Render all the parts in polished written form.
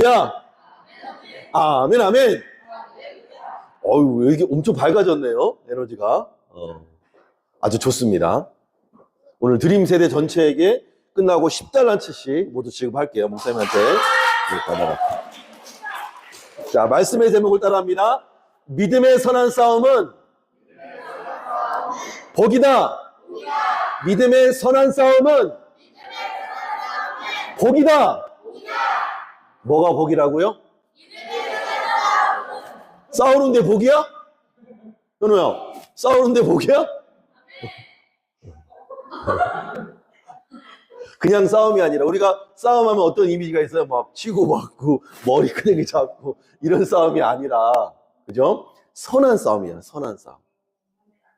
야, 아멘, 아멘. 어유, 이게 엄청 밝아졌네요. 에너지가. 아주 좋습니다. 오늘 드림 세대 전체에게 끝나고 10달란트씩 모두 지급할게요. 목사님한테. 받아라. 자, 말씀의 제목을 따라합니다. 믿음의 선한 싸움은 복이다. 믿음의 선한 싸움은 복이다. 뭐가 복이라고요? 싸우는데 복이야? 현우야, 싸우는데 복이야? 그냥 싸움이 아니라 우리가 싸움하면 어떤 이미지가 있어요? 막 치고 받고 머리 끄댕이 잡고 이런 싸움이 아니라, 그죠? 선한 싸움이야. 선한 싸움.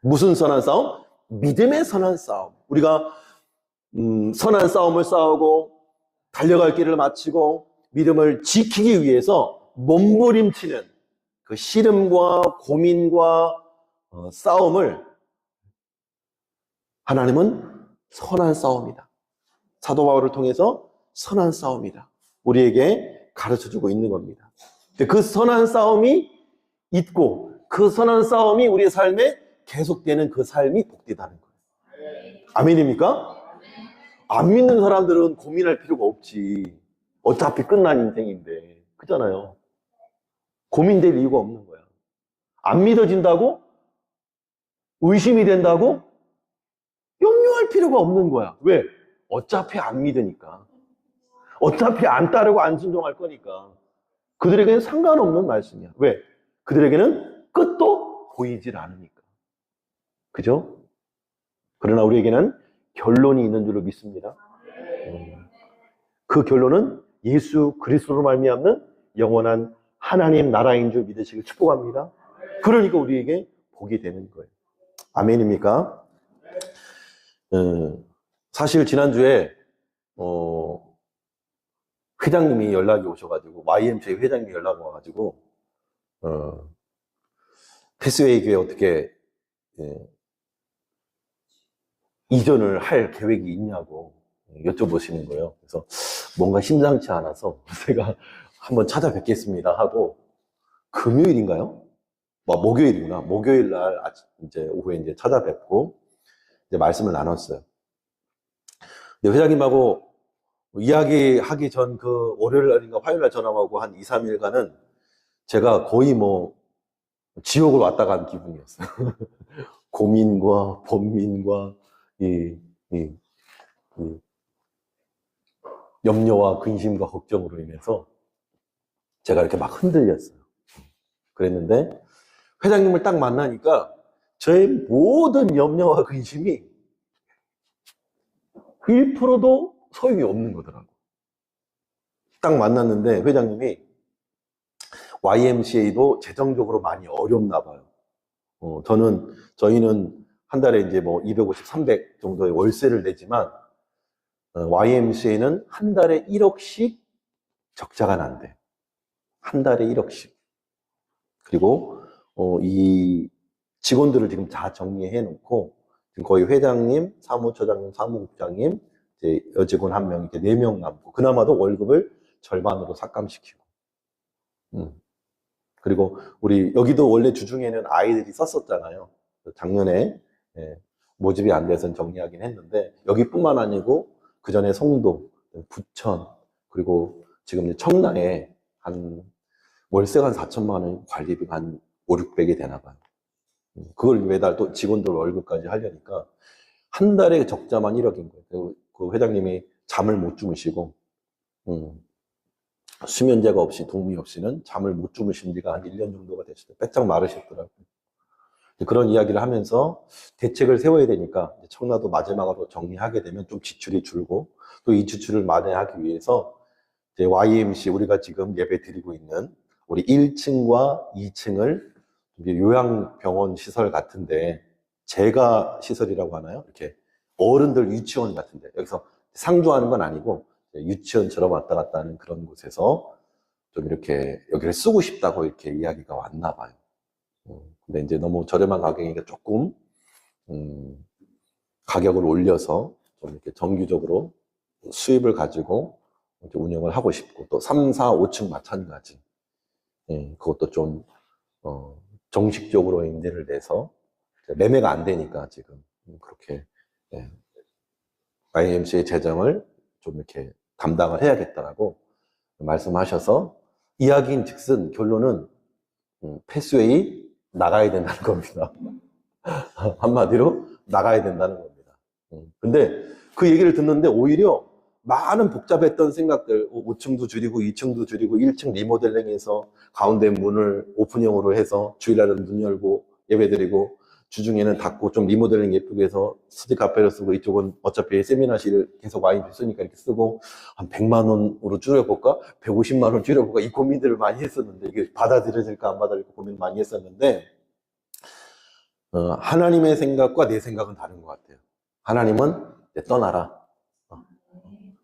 무슨 선한 싸움? 믿음의 선한 싸움. 우리가 선한 싸움을 싸우고 달려갈 길을 마치고 믿음을 지키기 위해서 몸부림치는 그 씨름과 고민과 싸움을 하나님은 선한 싸움이다. 사도 바울을 통해서 선한 싸움이다. 우리에게 가르쳐주고 있는 겁니다. 그 선한 싸움이 있고 그 선한 싸움이 우리의 삶에 계속되는 그 삶이 복되다는 거예요. 아멘입니까? 안 믿는 사람들은 고민할 필요가 없지. 어차피 끝난 인생인데. 그잖아요. 고민될 이유가 없는 거야. 안 믿어진다고? 의심이 된다고? 염려할 필요가 없는 거야. 왜? 어차피 안 믿으니까. 어차피 안 따르고 안 순종할 거니까. 그들에게는 상관없는 말씀이야. 왜? 그들에게는 끝도 보이질 않으니까. 그죠? 그러나 우리에게는 결론이 있는 줄로 믿습니다. 그 결론은 예수 그리스도로 말미암는 영원한 하나님 나라인 줄 믿으시길 축복합니다. 그러니까 우리에게 복이 되는 거예요. 아멘입니까? 사실 지난주에 회장님이 연락이 오셔가지고, YMCA 회장님이 연락이 와가지고 패스웨이 교회 어떻게 이전을 할 계획이 있냐고 여쭤보시는 거예요. 그래서 뭔가 심상치 않아서 제가 한번 찾아뵙겠습니다 하고, 금요일인가요? 목요일이구나. 목요일 날 이제 오후에 이제 찾아뵙고 이제 말씀을 나눴어요. 근데 회장님하고 이야기하기 전 그 월요일 날인가 화요일 날 전화하고 한 2, 3일간은 제가 거의 지옥을 왔다 간 기분이었어요. 고민과 번민과 이 염려와 근심과 걱정으로 인해서 제가 이렇게 막 흔들렸어요. 그랬는데 회장님을 딱 만나니까 저의 모든 염려와 근심이 1%도 소용이 없는 거더라고. 딱 만났는데 회장님이 YMCA도 재정적으로 많이 어렵나 봐요. 저희는 한 달에 이제 250, 300 정도의 월세를 내지만 YMCA는 한 달에 1억씩 적자가 난대. 한 달에 1억씩. 그리고 이 직원들을 지금 다 정리해 놓고 지금 거의 회장님, 사무처장님, 사무국장님, 이제 여직원 1명, 이렇게 4명 남고, 그나마도 월급을 절반으로 삭감시키고. 그리고 우리 여기도 원래 주중에는 아이들이 썼었잖아요. 작년에 모집이 안 돼서 정리하긴 했는데, 여기뿐만 아니고 그 전에 송도, 부천, 그리고 지금 청라에 월세가 한 4천만 원, 관리비가 한 5, 600이 되나 봐요. 그걸 매달 또 직원들 월급까지 하려니까 한 달에 적자만 1억인 거예요. 그 회장님이 잠을 못 주무시고, 수면제가 없이, 도움이 없이는 잠을 못 주무신 지가 한 1년 정도가 됐어요. 빼짝 마르셨더라고요. 그런 이야기를 하면서 대책을 세워야 되니까 청라도 마지막으로 정리하게 되면 좀 지출이 줄고, 또 이 지출을 만회하기 위해서 이제 YMC, 우리가 지금 예배 드리고 있는 우리 1층과 2층을 요양병원 시설 같은데, 재가 시설이라고 하나요? 이렇게 어른들 유치원 같은데, 여기서 상주하는 건 아니고 유치원처럼 왔다 갔다 하는 그런 곳에서 좀 이렇게 여기를 쓰고 싶다고 이렇게 이야기가 왔나 봐요. 근데 이제 너무 저렴한 가격이니까 조금 가격을 올려서 좀 이렇게 정기적으로 수입을 가지고 이제 운영을 하고 싶고, 또 3, 4, 5층 마찬가지. 예, 그것도 좀, 정식적으로 임대를 내서 매매가 안 되니까 지금 그렇게, 예, IMC의 재정을 좀 이렇게 담당을 해야겠다라고 말씀하셔서 이야기인 즉슨 결론은 패스웨이 나가야 된다는 겁니다. 한마디로 나가야 된다는 겁니다. 근데 그 얘기를 듣는데 오히려 많은 복잡했던 생각들, 5층도 줄이고 2층도 줄이고 1층 리모델링해서 가운데 문을 오픈형으로 해서 주일날은 문 열고 예배드리고 주중에는 닫고 좀 리모델링 예쁘게 해서 스튜디 카페를 쓰고 이쪽은 어차피 세미나실 계속 많이 쓰니까 이렇게 쓰고 한 100만 원으로 줄여볼까? 150만 원 줄여볼까? 이 고민들을 많이 했었는데 이게 받아들여질까 안 받아들일까 고민을 많이 했었는데 하나님의 생각과 내 생각은 다른 것 같아요. 하나님은 이제 떠나라.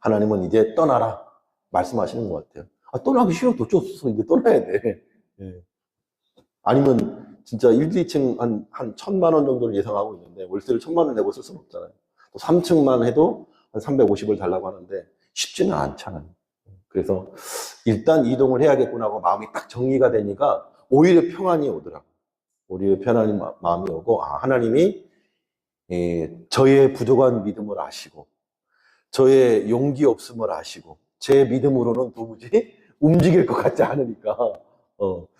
하나님은 이제 떠나라. 말씀하시는 것 같아요. 떠나기 싫어도 어쩔 수 없어. 이제 떠나야 돼. 예. 아니면 진짜 1, 2층 한 1,000만 원 정도를 예상하고 있는데 월세를 1,000만 원 내고 쓸 수는 없잖아요. 또 3층만 해도 한 350을 달라고 하는데 쉽지는 않잖아요. 그래서 일단 이동을 해야겠구나 하고 마음이 딱 정리가 되니까 오히려 평안이 오더라고요. 오히려 편안한 마음이 오고, 하나님이 저의 부족한 믿음을 아시고, 저의 용기 없음을 아시고, 제 믿음으로는 도무지 움직일 것 같지 않으니까,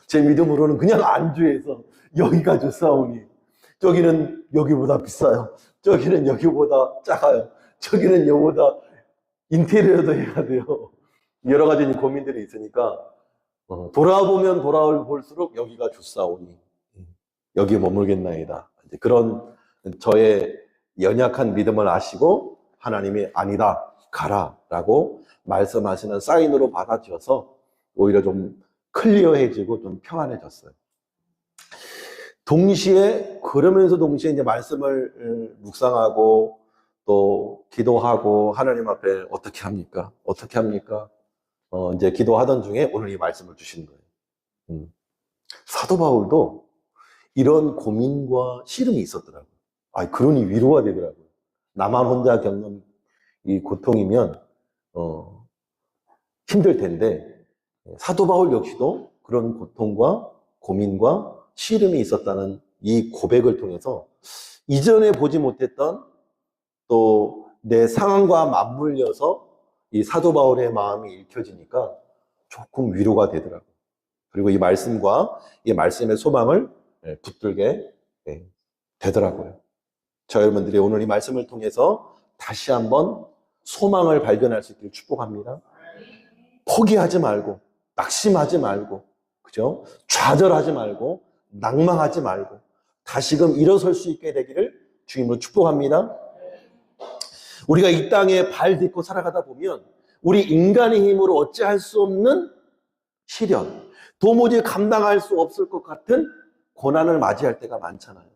제 믿음으로는 그냥 안주해서 여기가 좋사오니, 저기는 여기보다 비싸요. 저기는 여기보다 작아요. 저기는 여기보다 인테리어도 해야 돼요. 여러 가지 고민들이 있으니까, 돌아보면 돌아볼수록 여기가 좋사오니, 여기 머물겠나이다. 이제 그런 저의 연약한 믿음을 아시고 하나님이 아니다, 가라 라고 말씀하시는 사인으로 받아들여서 오히려 좀 클리어해지고 좀 평안해졌어요. 동시에 그러면서 동시에 이제 말씀을 묵상하고 또 기도하고 하나님 앞에 어떻게 합니까? 어떻게 합니까? 이제 기도하던 중에 오늘 이 말씀을 주시는 거예요. 사도 바울도 이런 고민과 시름이 있었더라고요. 그러니 위로가 되더라고요. 나만 혼자 겪는 이 고통이면, 힘들 텐데, 사도 바울 역시도 그런 고통과 고민과 시름이 있었다는 이 고백을 통해서 이전에 보지 못했던 또 내 상황과 맞물려서 이 사도 바울의 마음이 읽혀지니까 조금 위로가 되더라고요. 그리고 이 말씀과 이 말씀의 소망을 붙들게 되더라고요. 저 여러분들이 오늘 이 말씀을 통해서 다시 한번 소망을 발견할 수 있기를 축복합니다. 포기하지 말고, 낙심하지 말고, 그죠? 좌절하지 말고, 낭망하지 말고, 다시금 일어설 수 있게 되기를 주님으로 축복합니다. 우리가 이 땅에 발 딛고 살아가다 보면 우리 인간의 힘으로 어찌할 수 없는 시련, 도무지 감당할 수 없을 것 같은 고난을 맞이할 때가 많잖아요.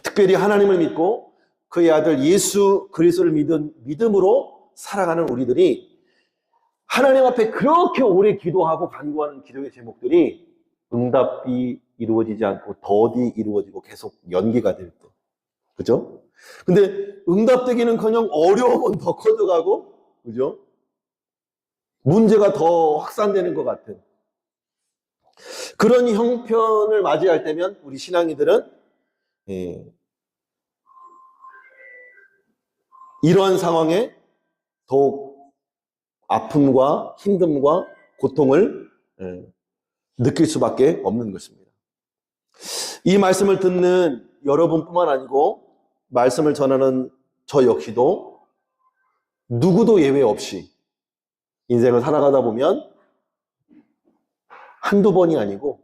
특별히 하나님을 믿고 그의 아들 예수 그리스도를 믿은 믿음으로 살아가는 우리들이 하나님 앞에 그렇게 오래 기도하고 간구하는 기도의 제목들이 응답이 이루어지지 않고 더디 이루어지고 계속 연기가 될 때. 그죠? 근데 응답되기는커녕 어려움은 더 커져가고, 그죠? 문제가 더 확산되는 것 같은 그런 형편을 맞이할 때면 우리 신앙이들은 이러한 상황에 더욱 아픔과 힘듦과 고통을 느낄 수밖에 없는 것입니다. 이 말씀을 듣는 여러분뿐만 아니고 말씀을 전하는 저 역시도 누구도 예외 없이 인생을 살아가다 보면 한두 번이 아니고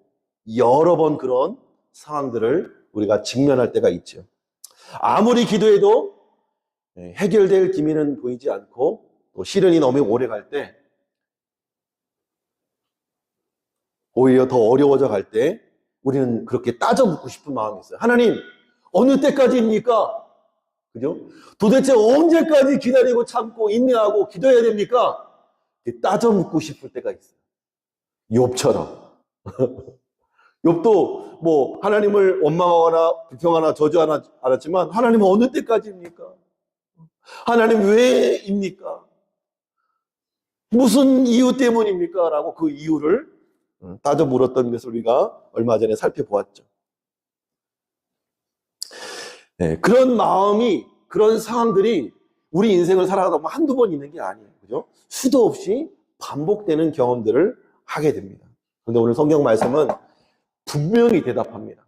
여러 번 그런 상황들을 우리가 직면할 때가 있죠. 아무리 기도해도 해결될 기미는 보이지 않고 또 시련이 너무 오래 갈 때 오히려 더 어려워져 갈 때 우리는 그렇게 따져 묻고 싶은 마음이 있어요. 하나님, 어느 때까지입니까? 그죠? 도대체 언제까지 기다리고 참고 인내하고 기도해야 됩니까? 따져 묻고 싶을 때가 있어요. 욥처럼. 욥도 뭐 하나님을 원망하거나 불평하거나 저주하나 알았지만 하나님은 어느 때까지입니까? 하나님 왜입니까? 무슨 이유 때문입니까? 라고 그 이유를 따져 물었던 것을 우리가 얼마 전에 살펴보았죠. 네, 그런 마음이, 그런 상황들이 우리 인생을 살아가다 보면 한두 번 있는 게 아니에요. 그죠? 수도 없이 반복되는 경험들을 하게 됩니다. 그런데 오늘 성경 말씀은 분명히 대답합니다.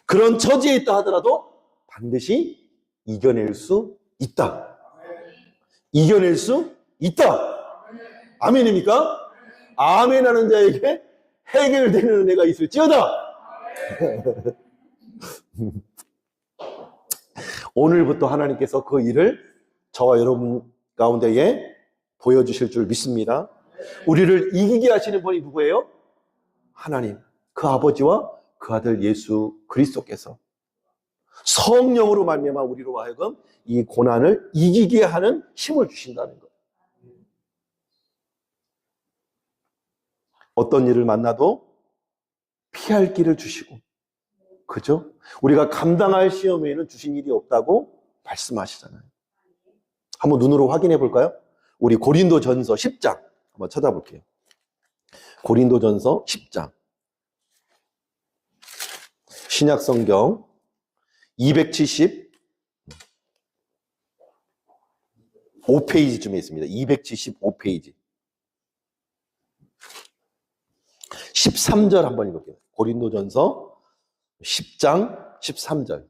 그런 처지에 있다 하더라도 반드시 이겨낼 수 있다. 이겨낼 수 있다. 아멘입니까? 아멘 하는 자에게 해결되는 은혜가 있을지어다. 오늘부터 하나님께서 그 일을 저와 여러분 가운데에 보여주실 줄 믿습니다. 우리를 이기게 하시는 분이 누구예요? 하나님, 그 아버지와 그 아들 예수 그리스도께서 성령으로 말미암아 우리로 하여금 이 고난을 이기게 하는 힘을 주신다는 것. 어떤 일을 만나도 피할 길을 주시고, 그죠? 우리가 감당할 시험 외에는 주신 일이 없다고 말씀하시잖아요. 한번 눈으로 확인해 볼까요? 우리 고린도전서 10장 한번 찾아볼게요. 고린도전서 10장 신약성경 275페이지쯤에 있습니다. 275페이지 13절 한번 읽어볼게요. 고린도전서 10장 13절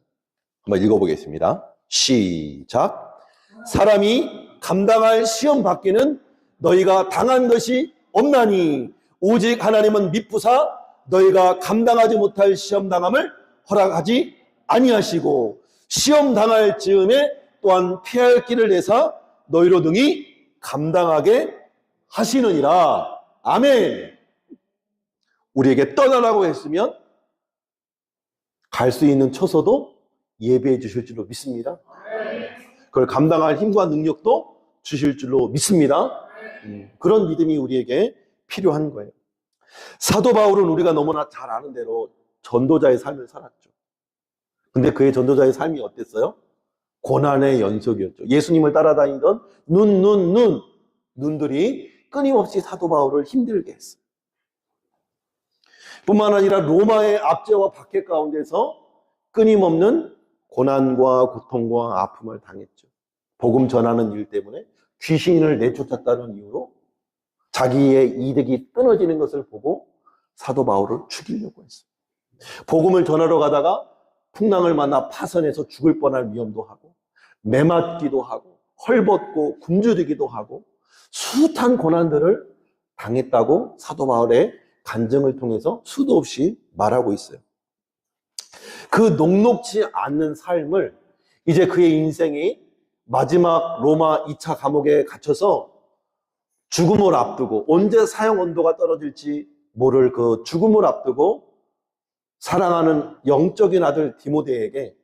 한번 읽어보겠습니다. 시작. 사람이 감당할 시험 밖에는 너희가 당한 것이 없나니 오직 하나님은 미쁘사 너희가 감당하지 못할 시험 당함을 허락하지 아니하시고 시험 당할 즈음에 또한 피할 길을 내사 너희로 등이 감당하게 하시느니라. 아멘. 우리에게 떠나라고 했으면 갈 수 있는 처소도 예배해 주실 줄로 믿습니다. 그걸 감당할 힘과 능력도 주실 줄로 믿습니다. 그런 믿음이 우리에게 필요한 거예요. 사도 바울은 우리가 너무나 잘 아는 대로 전도자의 삶을 살았죠. 근데 그의 전도자의 삶이 어땠어요? 고난의 연속이었죠. 예수님을 따라다니던 눈들이 끊임없이 사도 바울을 힘들게 했어요. 뿐만 아니라 로마의 압제와 박해 가운데서 끊임없는 고난과 고통과 아픔을 당했죠. 복음 전하는 일 때문에 귀신을 내쫓았다는 이유로 자기의 이득이 끊어지는 것을 보고 사도 바울을 죽이려고 했어요. 복음을 전하러 가다가 풍랑을 만나 파선해서 죽을 뻔할 위험도 하고 매맞기도 하고 헐벗고 굶주리기도 하고 숱한 고난들을 당했다고 사도 바울의 간증을 통해서 수도 없이 말하고 있어요. 그 녹록지 않는 삶을 이제 그의 인생이 마지막 로마 2차 감옥에 갇혀서 죽음을 앞두고 언제 사형 온도가 떨어질지 모를 그 죽음을 앞두고 사랑하는 영적인 아들 디모데에게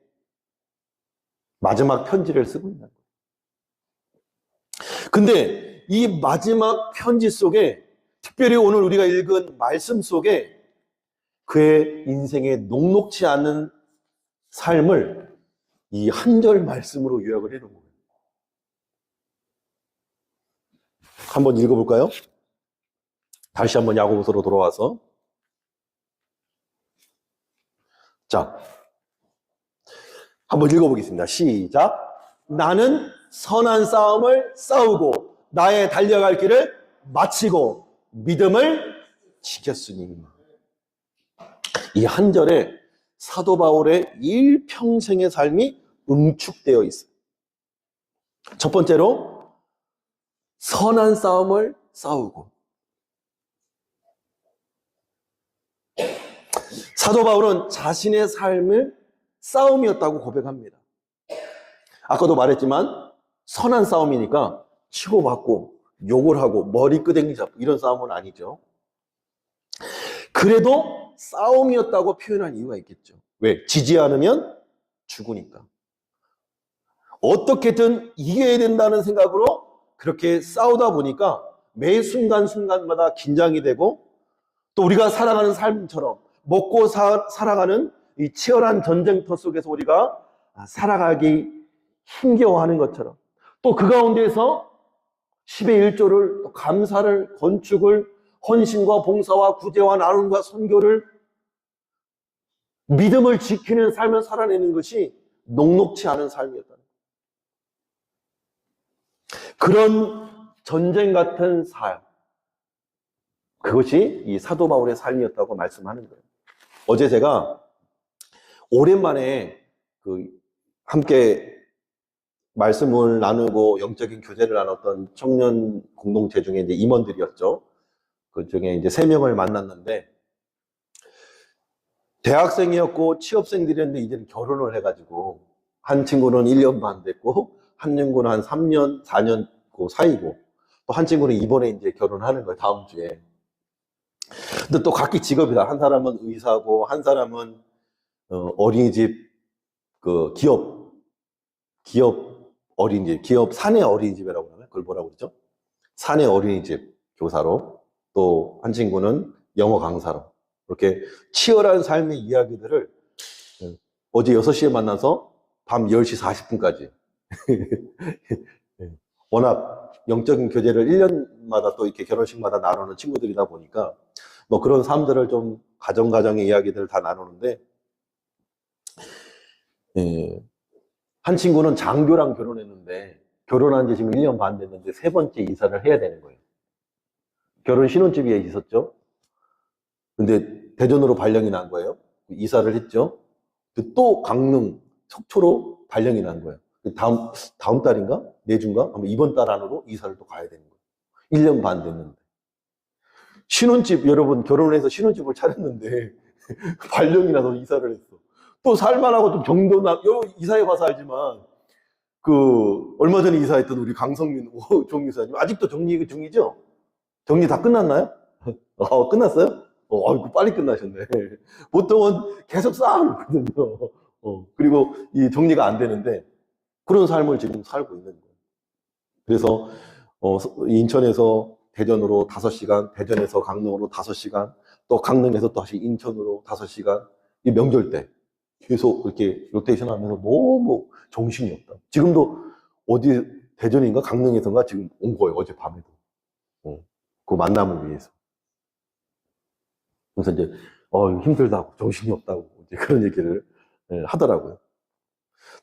마지막 편지를 쓰고 있는 거예요. 근데 이 마지막 편지 속에 특별히 오늘 우리가 읽은 말씀 속에 그의 인생의 녹록지 않은 삶을 이 한 절 말씀으로 요약을 해놓은 거예요. 한번 읽어볼까요? 다시 한번 야고보서로 돌아와서 자, 한번 읽어보겠습니다. 시작. 나는 선한 싸움을 싸우고 나의 달려갈 길을 마치고 믿음을 지켰으니. 이 한 절에 사도 바울의 일평생의 삶이 응축되어 있어요. 첫 번째로 선한 싸움을 싸우고. 사도 바울은 자신의 삶을 싸움이었다고 고백합니다. 아까도 말했지만 선한 싸움이니까 치고받고 욕을 하고 머리끄댕이 잡고 이런 싸움은 아니죠. 그래도 싸움이었다고 표현한 이유가 있겠죠. 왜? 지지 않으면 죽으니까. 어떻게든 이겨야 된다는 생각으로 그렇게 싸우다 보니까 매 순간순간마다 긴장이 되고 또 우리가 살아가는 삶처럼 먹고 살아가는 이 치열한 전쟁터 속에서 우리가 살아가기 힘겨워하는 것처럼 또 그 가운데에서 10의 1조를, 또 감사를, 건축을, 헌신과 봉사와 구제와 나눔과 선교를, 믿음을 지키는 삶을 살아내는 것이 녹록치 않은 삶이었다. 그런 전쟁 같은 삶, 그것이 이 사도 바울의 삶이었다고 말씀하는 거예요. 어제 제가 오랜만에 함께 말씀을 나누고 영적인 교제를 나눴던 청년 공동체 중에 이제 임원들이었죠. 그 중에 이제 3명을 만났는데, 대학생이었고 취업생들이었는데 이제는 결혼을 해가지고, 한 친구는 1년 반 됐고, 한 친구는 한 3년, 4년 그 사이고, 또 한 친구는 이번에 이제 결혼하는 거예요, 다음 주에. 근데 또 각기 직업이다. 한 사람은 의사고, 한 사람은 어린이집, 기업 사내 어린이집이라고 하나요? 그걸 뭐라고 그러죠? 사내 어린이집 교사로, 또 한 친구는 영어 강사로, 이렇게 치열한 삶의 이야기들을 어제 6시에 만나서 밤 10시 40분까지 워낙 영적인 교제를 1년마다 또 이렇게 결혼식마다 나누는 친구들이다 보니까 뭐 그런 삶들을 좀 가정의 이야기들을 다 나누는데, 한 친구는 장교랑 결혼했는데 결혼한 지 지금 1년 반 됐는데 3번째 이사를 해야 되는 거예요. 결혼 신혼집에 있었죠. 근데 대전으로 발령이 난 거예요. 이사를 했죠. 또 강릉, 속초로 발령이 난 거예요. 다음 달인가? 내주인가? 아마 이번 달 안으로 이사를 또 가야 되는 거예요. 1년 반 됐는데. 신혼집, 여러분, 결혼을 해서 신혼집을 차렸는데 발령이 나서 이사를 했어. 또 살만하고 좀 정도나, 이사해 봐서 알지만, 얼마 전에 이사했던 우리 강성민 종이사님, 아직도 정리 중이죠? 정리 다 끝났나요? 끝났어요? 아이고, 빨리 끝나셨네. 보통은 계속 쌓아놓거든요. 그리고 이 정리가 안 되는데, 그런 삶을 지금 살고 있는 거예요. 그래서, 인천에서 대전으로 5시간, 대전에서 강릉으로 5시간, 또 강릉에서 또 다시 인천으로 5시간, 이 명절 때 계속 이렇게 로테이션 하면서 너무 정신이 없다. 지금도 어디, 대전인가 강릉에서인가 지금 온 거예요, 어젯밤에도. 그 만남을 위해서. 그래서 이제, 힘들다고, 정신이 없다고, 이제 그런 얘기를 하더라고요.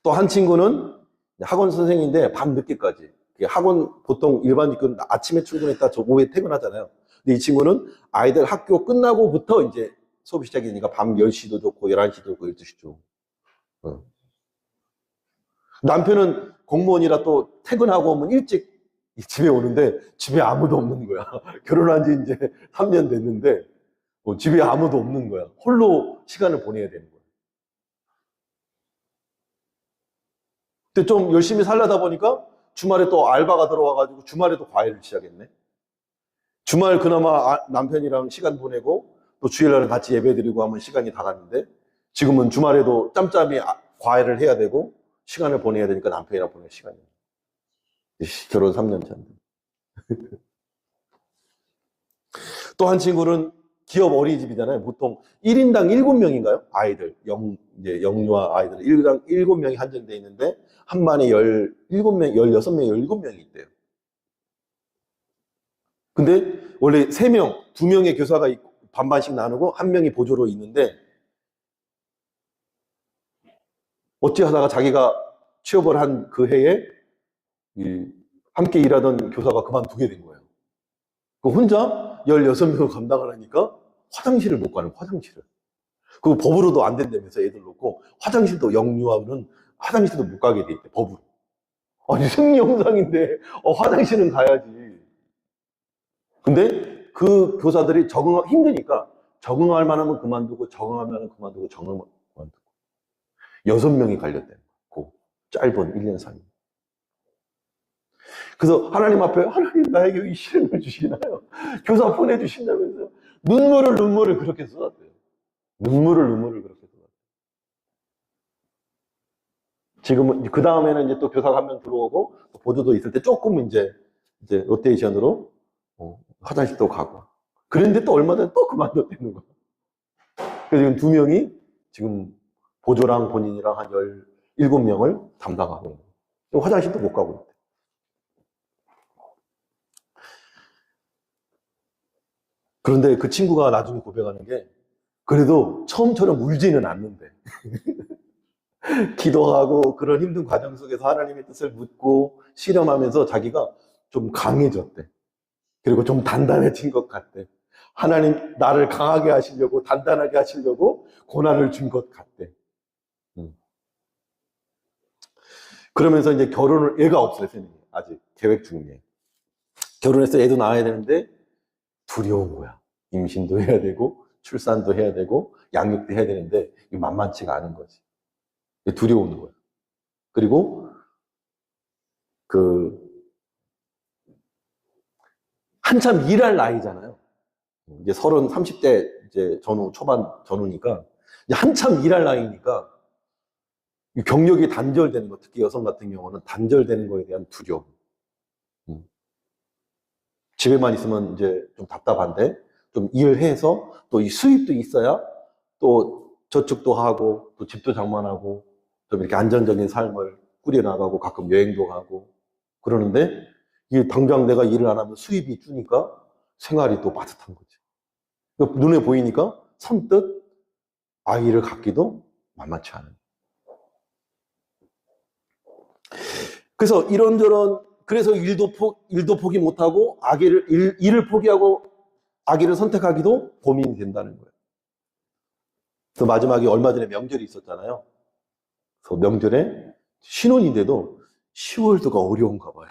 또 한 친구는 학원 선생인데 밤 늦게까지. 학원 보통 일반직은 아침에 출근했다 저 오후에 퇴근하잖아요. 근데 이 친구는 아이들 학교 끝나고부터 이제 수업이 시작이니까 밤 10시도 좋고 11시도 좋고 12시도 좋고. 남편은 공무원이라 또 퇴근하고 오면 일찍 집에 오는데 집에 아무도 없는 거야. 결혼한 지 이제 3년 됐는데 집에 아무도 없는 거야. 홀로 시간을 보내야 되는 거야. 근데 좀 열심히 살려다 보니까 주말에 또 알바가 들어와가지고 주말에도 과외를 시작했네. 주말 그나마 남편이랑 시간 보내고 또 주일날은 같이 예배드리고 하면 시간이 다 갔는데, 지금은 주말에도 짬짬이 과외를 해야 되고 시간을 보내야 되니까 남편이랑 보낼 시간이 없어. 결혼 3년 차인데. 또 한 친구는 기업 어린이집이잖아요. 보통 1인당 7명인가요? 아이들, 이제 영유아 아이들 1인당 7명이 한정되어 있는데 한 반에 17명, 16명, 17명이 있대요. 근데 원래 3명, 2명의 교사가 반반씩 나누고 1명이 보조로 있는데, 어찌 하다가 자기가 취업을 한 그 해에 함께 일하던 교사가 그만두게 된 거예요. 혼자 16명을 감당하려니까 화장실을 못 가는, 화장실을. 그거 법으로도 안 된다면서 애들 놓고, 화장실도 영유아는 화장실도 못 가게 돼 있대, 법으로. 아니, 생리현상인데 화장실은 가야지. 근데 그 교사들이 힘드니까 적응할 만하면 그만두고, 적응하면 그만두고, 적응하면 그만두고. 6명이 갈렸대요. 그 짧은 1년 사이. 그래서 하나님 앞에, 하나님 나에게 이 시련을 주시나요? 교사 보내주신다면서요. 눈물을 그렇게 쏟았대요. 눈물을 그렇게 쏟았대요. 지금은, 그 다음에는 이제 또 교사가 1명 들어오고, 보조도 있을 때 조금 이제 로테이션으로 화장실도 가고. 그런데 또 얼마 전에 또 그만뒀다는 거야. 그래서 지금 2명이 지금 보조랑 본인이랑 한 17명을 담당하고 있는 거예요. 화장실도 못 가고 있대. 그런데 그 친구가 나중에 고백하는 게 그래도 처음처럼 울지는 않는데 기도하고 그런 힘든 과정 속에서 하나님의 뜻을 묻고 실험하면서 자기가 좀 강해졌대. 그리고 좀 단단해진 것 같대. 하나님 나를 강하게 하시려고 단단하게 하시려고 고난을 준 것 같대. 그러면서 이제 결혼을, 애가 없어요, 선생님. 아직 계획 중이에요. 결혼해서 애도 낳아야 되는데 두려운 거야. 임신도 해야 되고 출산도 해야 되고 양육도 해야 되는데 이게 만만치가 않은 거지. 두려운 거야. 그리고 그 한참 일할 나이잖아요. 이제 30대 이제 초반 전후니까 이제 한참 일할 나이니까 경력이 단절되는 거, 특히 여성 같은 경우는 단절되는 거에 대한 두려움. 집에만 있으면 이제 좀 답답한데 좀 일해서 또 이 수입도 있어야 또 저축도 하고 또 집도 장만하고 좀 이렇게 안정적인 삶을 꾸려나가고 가끔 여행도 가고 그러는데 이게 당장 내가 일을 안 하면 수입이 주니까 생활이 또 빠듯한 거지. 눈에 보이니까 선뜻 아이를 갖기도 만만치 않은. 그래서 이런저런, 그래서 일도 포기 못하고 일을 포기하고 아기를 선택하기도 고민이 된다는 거예요. 그래서 마지막에 얼마 전에 명절이 있었잖아요. 그래서 명절에 신혼인데도 10월도가 어려운가 봐요.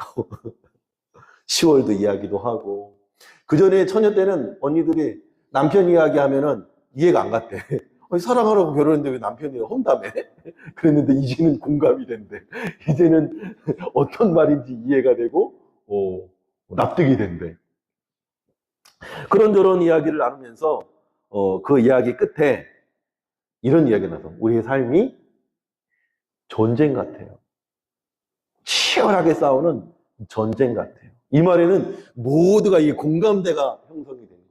10월도 이야기도 하고. 그 전에 처녀 때는 언니들이 남편 이야기 하면은 이해가 안 갔대. 사랑하라고 결혼했는데 왜 남편이 혼담해? 그랬는데 이제는 공감이 된대. 이제는 어떤 말인지 이해가 되고 납득이 된대. 그런저런 이야기를 나누면서 그 이야기 끝에 이런 이야기가 나서 우리의 삶이 전쟁 같아요. 치열하게 싸우는 전쟁 같아요. 이 말에는 모두가 이 공감대가 형성이 되는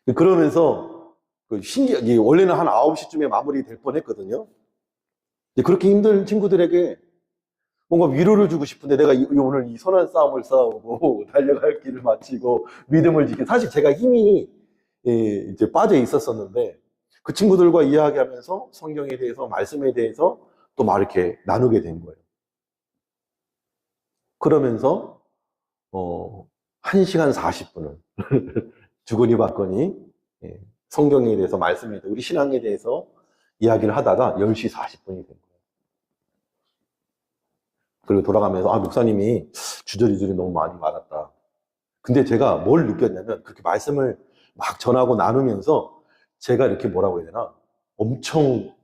거예요. 그러면서 신기하게 원래는 한 9시쯤에 마무리될 뻔했거든요. 그렇게 힘든 친구들에게 뭔가 위로를 주고 싶은데 내가 오늘 이 선한 싸움을 싸우고 달려갈 길을 마치고 믿음을 지키고 사실 제가 힘이 이제 빠져 있었었는데 그 친구들과 이야기하면서 성경에 대해서 말씀에 대해서 또 막 이렇게 나누게 된 거예요. 그러면서 1시간 40분을 주거니 받거니 성경에 대해서 말씀에 대해서 우리 신앙에 대해서 이야기를 하다가 10시 40분이 된 거예요. 그리고 돌아가면서 목사님이 주저리들이 너무 많이 많았다. 근데 제가 뭘 느꼈냐면 그렇게 말씀을 막 전하고 나누면서 제가 이렇게 뭐라고 해야 되나 엄청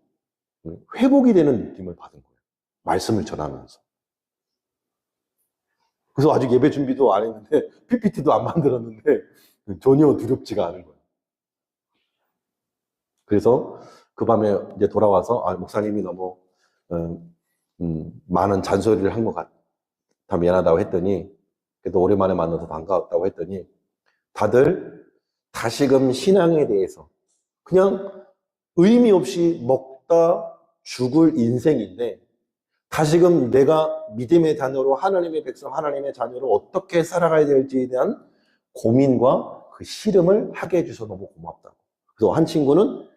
회복이 되는 느낌을 받은 거예요. 말씀을 전하면서. 그래서 아직 예배 준비도 안 했는데 PPT도 안 만들었는데 전혀 두렵지가 않은 거예요. 그래서 그 밤에 이제 돌아와서 목사님이 너무 많은 잔소리를 한 것 같아 미안하다고 했더니 그래도 오랜만에 만나서 반가웠다고 했더니 다들 다시금 신앙에 대해서 그냥 의미 없이 먹다 죽을 인생인데 다시금 내가 믿음의 자녀로 하나님의 백성, 하나님의 자녀로 어떻게 살아가야 될지에 대한 고민과 그 씨름을 하게 해주셔서 너무 고맙다고. 그래서 한 친구는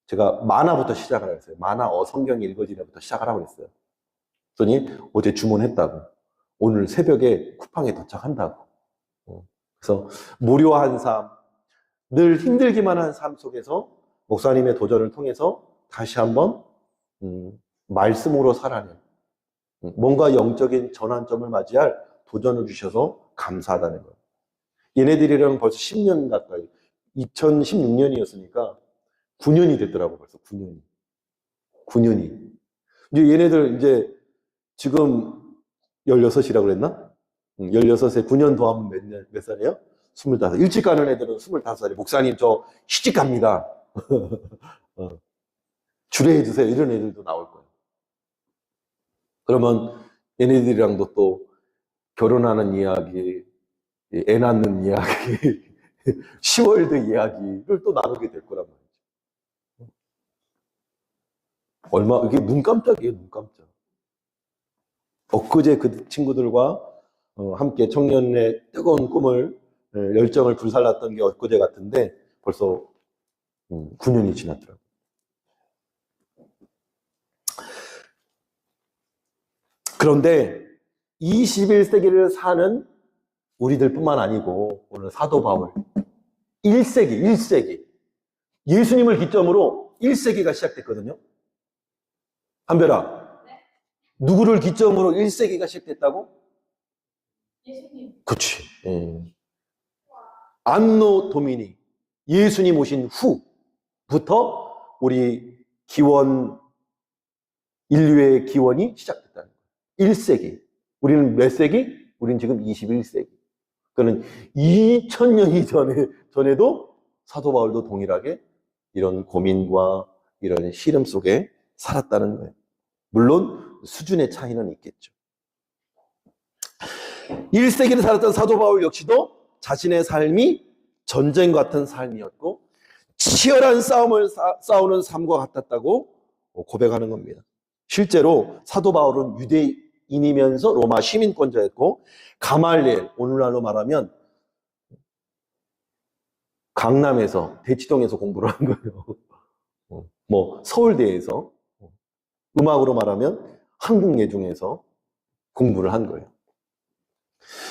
제가 만화부터 시작을 했어요. 만화 성경 읽어지기부터 시작을 하고 있어요. 그랬더니 어제 주문했다고. 오늘 새벽에 쿠팡에 도착한다고. 그래서 무료한 삶, 늘 힘들기만 한 삶 속에서 목사님의 도전을 통해서 다시 한번 말씀으로 살아낸 뭔가 영적인 전환점을 맞이할 도전을 주셔서 감사하다는 거예요. 얘네들이랑 벌써 10년 가까이 2016년이었으니까 9년이 됐더라고. 벌써 9년이 이제 얘네들 이제 지금 16이라고 그랬나? 16에 9년 더하면 몇 살이에요? 25. 일찍 가는 애들은 25살에 목사님 저 시집 갑니다. 주례해 주세요. 이런 애들도 나올 거예요. 그러면 얘네들이랑도 또 결혼하는 이야기, 애 낳는 이야기, 10월드 이야기를 또 나누게 될 거란 말이죠. 이게 눈 깜짝이에요, 눈 깜짝. 엊그제 그 친구들과 함께 청년의 뜨거운 꿈을 열정을 불살랐던 게 엊그제 같은데 벌써 9년이 지났더라고요. 그런데 21세기를 사는 우리들뿐만 아니고 오늘 사도 바울 1세기 예수님을 기점으로 1세기가 시작됐거든요. 한별아, 누구를 기점으로 1세기가 시작됐다고? 예수님. 그치. 안노 도미니, 예수님 오신 후부터 우리 인류의 기원이 시작됐다는 거예요. 1세기. 우리는 몇 세기? 우리는 지금 21세기. 그는 2000년이 전에도 사도 바울도 동일하게 이런 고민과 이런 시름 속에 살았다는 거예요. 물론 수준의 차이는 있겠죠. 1세기를 살았던 사도 바울 역시도 자신의 삶이 전쟁 같은 삶이었고 치열한 싸움을 싸우는 삶과 같았다고 고백하는 겁니다. 실제로 사도 바울은 유대인이면서 로마 시민권자였고 가말리엘, 오늘날로 말하면 강남에서 대치동에서 공부를 한 거예요. 뭐 서울대에서, 음악으로 말하면 한국예중에서 공부를 한 거예요.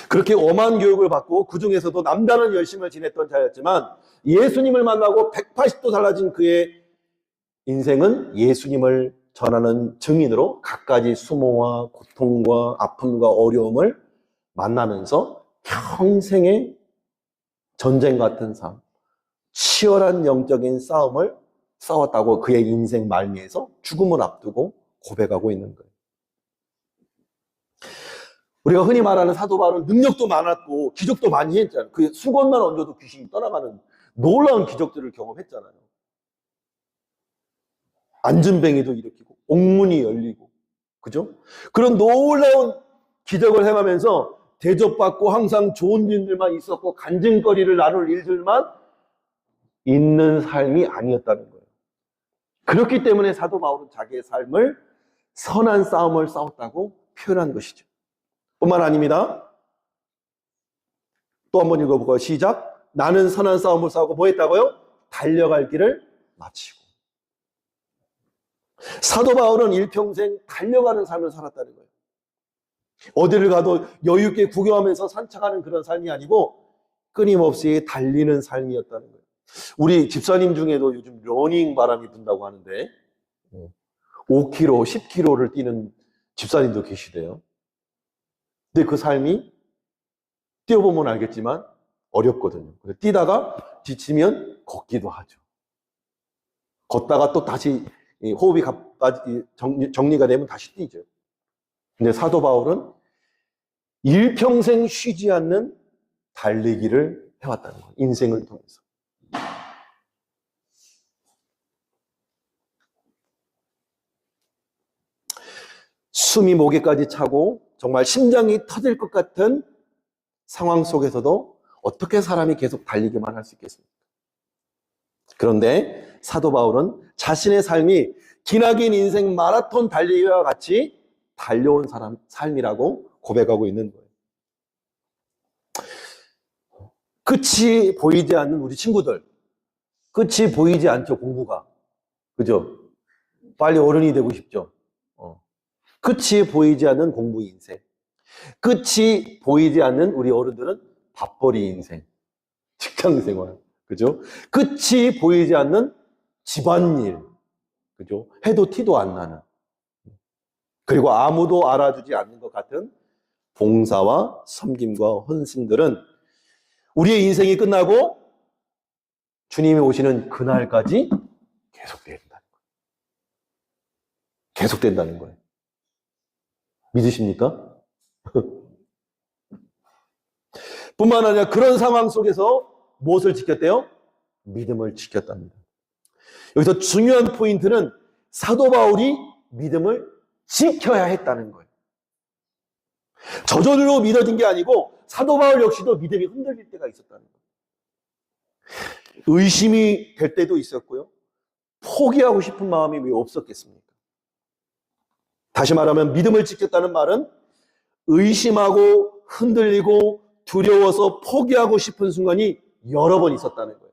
그렇게 엄한 교육을 받고 그 중에서도 남다른 열심을 지냈던 자였지만 예수님을 만나고 180도 달라진 그의 인생은 예수님을 전하는 증인으로 갖가지 수모와 고통과 아픔과 어려움을 만나면서 평생의 전쟁 같은 삶, 치열한 영적인 싸움을 싸웠다고 그의 인생 말미에서 죽음을 앞두고 고백하고 있는 거예요. 우리가 흔히 말하는 사도 바울은 능력도 많았고 기적도 많이 했잖아요. 그 수건만 얹어도 귀신이 떠나가는 놀라운 기적들을 경험했잖아요. 안전뱅이도 일으키고 옥문이 열리고, 그죠? 그런 놀라운 기적을 행하면서 대접받고 항상 좋은 일들만 있었고 간증거리를 나눌 일들만 있는 삶이 아니었다는 거예요. 그렇기 때문에 사도 바울은 자기의 삶을 선한 싸움을 싸웠다고 표현한 것이죠. 뿐만 아닙니다. 또 한번 읽어볼까요? 시작. 나는 선한 싸움을 싸우고 뭐 했다고요? 달려갈 길을 마치고. 사도 바울은 일평생 달려가는 삶을 살았다는 거예요. 어디를 가도 여유 있게 구경하면서 산책하는 그런 삶이 아니고 끊임없이 달리는 삶이었다는 거예요. 우리 집사님 중에도 요즘 러닝 바람이 분다고 하는데 5km, 10km를 뛰는 집사님도 계시대요. 근데 그 삶이 뛰어보면 알겠지만 어렵거든요. 뛰다가 지치면 걷기도 하죠. 걷다가 또 다시 호흡이 정리가 되면 다시 뛰죠. 근데 사도 바울은 일평생 쉬지 않는 달리기를 해왔다는 거예요. 인생을 통해서. 숨이 목에까지 차고 정말 심장이 터질 것 같은 상황 속에서도 어떻게 사람이 계속 달리기만 할 수 있겠습니까? 그런데 사도 바울은 자신의 삶이 기나긴 인생 마라톤 달리기와 같이 달려온 삶이라고 고백하고 있는 거예요. 끝이 보이지 않는 우리 친구들, 끝이 보이지 않죠, 공부가. 그죠? 빨리 어른이 되고 싶죠. 끝이 보이지 않는 공부 인생, 끝이 보이지 않는 우리 어른들은 밥벌이 인생, 직장생활, 그죠? 끝이 보이지 않는 집안일, 그죠? 해도 티도 안 나는, 그리고 아무도 알아주지 않는 것 같은 봉사와 섬김과 헌신들은 우리의 인생이 끝나고 주님이 오시는 그날까지 계속된다는 거예요. 계속된다는 거예요. 믿으십니까? 뿐만 아니라 그런 상황 속에서 무엇을 지켰대요? 믿음을 지켰답니다. 여기서 중요한 포인트는 사도 바울이 믿음을 지켜야 했다는 거예요. 저절로 믿어진 게 아니고 사도 바울 역시도 믿음이 흔들릴 때가 있었다는 거예요. 의심이 될 때도 있었고요. 포기하고 싶은 마음이 왜 없었겠습니까? 다시 말하면 믿음을 지켰다는 말은 의심하고 흔들리고 두려워서 포기하고 싶은 순간이 여러 번 있었다는 거예요.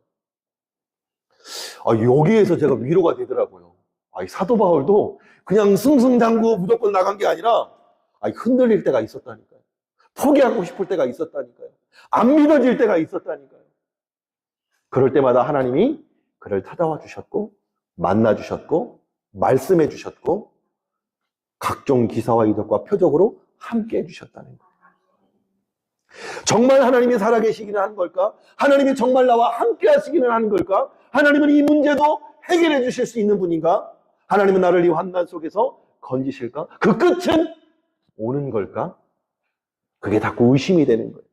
여기에서 제가 위로가 되더라고요. 이 사도 바울도 그냥 승승장구 무조건 나간 게 아니라 흔들릴 때가 있었다니까요. 포기하고 싶을 때가 있었다니까요. 안 믿어질 때가 있었다니까요. 그럴 때마다 하나님이 그를 찾아와 주셨고, 만나 주셨고, 말씀해 주셨고, 각종 기사와 이적과 표적으로 함께 해 주셨다는 거예요. 정말 하나님이 살아계시기는 하는 걸까? 하나님이 정말 나와 함께 하시기는 하는 걸까? 하나님은 이 문제도 해결해 주실 수 있는 분인가? 하나님은 나를 이 환난 속에서 건지실까? 그 끝은 오는 걸까? 그게 자꾸 의심이 되는 거예요.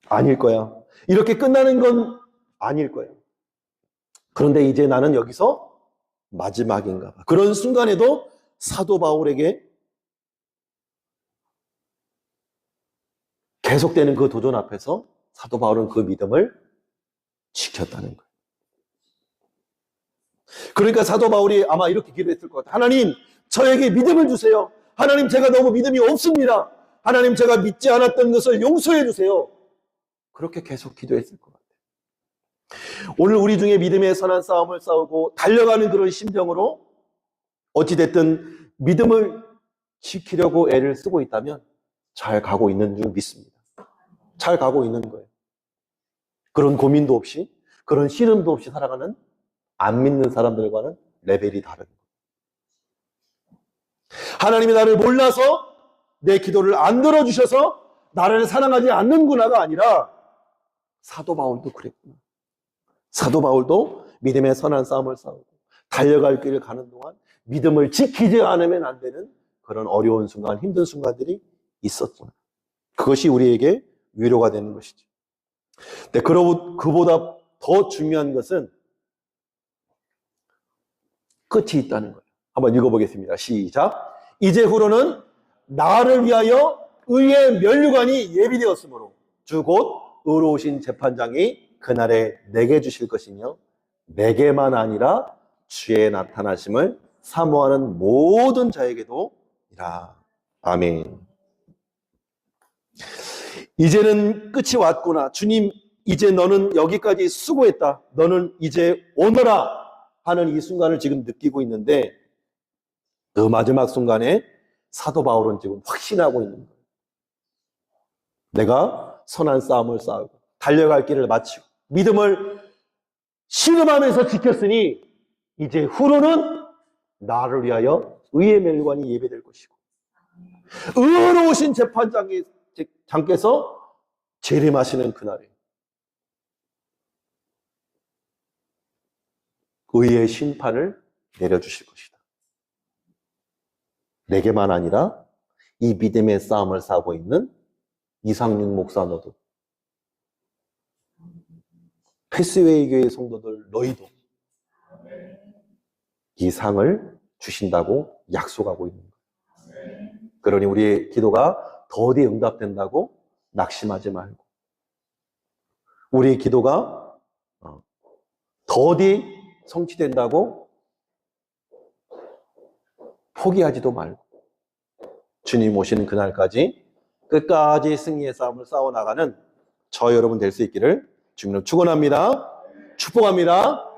아닐 거야. 이렇게 끝나는 건 아닐 거예요. 그런데 이제 나는 여기서 마지막인가 봐. 그런 순간에도 사도 바울에게 계속되는 그 도전 앞에서 사도 바울은 그 믿음을 지켰다는 거예요. 그러니까 사도 바울이 아마 이렇게 기도했을 것 같아요. 하나님, 저에게 믿음을 주세요. 하나님, 제가 너무 믿음이 없습니다. 하나님, 제가 믿지 않았던 것을 용서해 주세요. 그렇게 계속 기도했을 것 같아요. 오늘 우리 중에 믿음의 선한 싸움을 싸우고 달려가는 그런 심정으로 어찌됐든 믿음을 지키려고 애를 쓰고 있다면 잘 가고 있는 줄 믿습니다. 잘 가고 있는 거예요. 그런 고민도 없이, 그런 씨름도 없이 살아가는 안 믿는 사람들과는 레벨이 다른 거예요. 하나님이 나를 몰라서 내 기도를 안 들어주셔서 나를 사랑하지 않는구나가 아니라 사도 바울도 그랬구나. 사도 바울도 믿음의 선한 싸움을 싸우고 달려갈 길을 가는 동안 믿음을 지키지 않으면 안 되는 그런 어려운 순간, 힘든 순간들이 있었구나. 그것이 우리에게 위로가 되는 것이죠. 근데 그보다 더 중요한 것은 끝이 있다는 거예요. 한번 읽어보겠습니다. 시작. 이제후로는 나를 위하여 의의 면류관이 예비되었으므로 주 곧 의로우신 재판장이 그날에 내게 주실 것이며 내게만 아니라 주의 나타나심을 사모하는 모든 자에게도 이라. 아멘. 이제는 끝이 왔구나. 주님, 이제 너는 여기까지 수고했다. 너는 이제 오너라 하는 이 순간을 지금 느끼고 있는데 그 마지막 순간에 사도 바울은 지금 확신하고 있는 거예요. 내가 선한 싸움을 싸우고 달려갈 길을 마치고 믿음을 신음하면서 지켰으니 이제 후로는 나를 위하여 의의 멸관이 예배될 것이고 의로우신 재판장께서 재림하시는 그날에 의의 심판을 내려주실 것이다. 내게만 아니라 이 믿음의 싸움을 싸우고 있는 이상윤 목사 너도, 패스웨이 교회 성도들 너희도 이 상을 주신다고 약속하고 있는 거예요. 그러니 우리의 기도가 더디 응답된다고 낙심하지 말고, 우리의 기도가 더디 성취된다고 포기하지도 말고 주님 오시는 그날까지 끝까지 승리의 싸움을 싸워나가는 저 여러분 될 수 있기를 주님으로 축원합니다. 축복합니다.